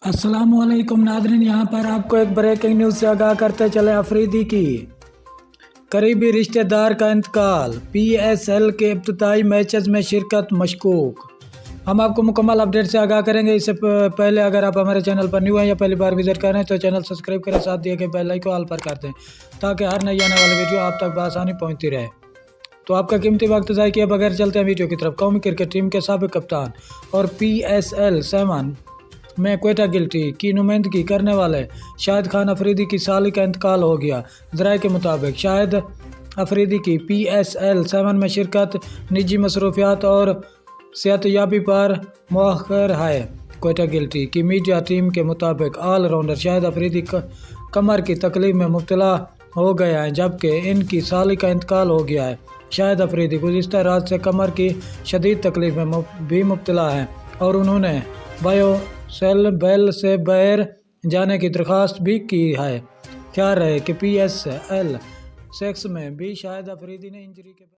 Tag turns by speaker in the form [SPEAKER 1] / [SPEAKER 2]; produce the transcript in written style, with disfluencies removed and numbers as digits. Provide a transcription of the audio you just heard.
[SPEAKER 1] अस्सलामुअलैकुम नाज़रीन, यहाँ पर आपको एक ब्रेकिंग न्यूज़ से आगाह करते चले। अफरीदी की करीबी रिश्तेदार का इंतकाल, पीएसएल के इब्तिदाई मैचेस में शिरकत मशकूक। हम आपको मुकम्मल अपडेट से आगाह करेंगे। इससे पहले अगर आप हमारे चैनल पर न्यू हैं या पहली बार विजिट कर रहे हैं तो चैनल सब्सक्राइब करें, साथ दिए गए बेल आइकन को ऑल पर कर दें ताकि हर नई आने वाली वीडियो आप तक बआसानी पहुँचती रहे। तो आपका कीमती वक्त ज़ाया किए बगैर चलते हैं वीडियो की तरफ। कौमी क्रिकेट टीम के साबिक कप्तान और PSL 7 में क्वेटा गिल्टी की नुमाइंदगी करने वाले शाहिद खान अफरीदी की साली का इंतकाल हो गया। ज़राए के मुताबिक शाहिद अफरीदी की PSL 7 में शिरकत निजी मसरूफियात और सेहतयाबी पर मुअख्खर है। क्वेटा गिल्टी की मीडिया टीम के मुताबिक ऑल राउंडर शाहिद अफरीदी कमर की तकलीफ में मुब्तला हो गए हैं, जबकि इनकी साली का इंतकाल हो गया है। शाहिद अफरीदी गुज़िश्ता रात से कमर की शदीद तकलीफ में भी मुब्तला हैं और उन्होंने बायोसेल बेल से बाहर जाने की दरख्वास्त भी की है। ख्याल रहे कि PSL 6 में भी शाहिद अफरीदी ने इंजरी के